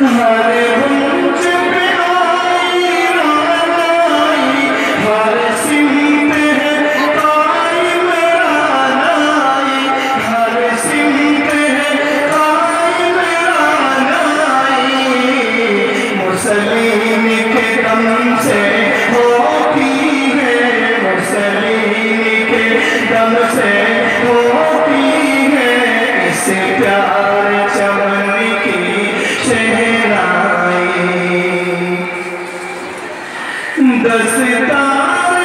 हर गुंज पे आई रानाई, हर सिमत है कायम रानाई, हर सिमत है कायम रानाई। मुसलिम के दम से होती है, मुसलिम के दम से होती है इस प्यार चमन की शहनाई। दस्तार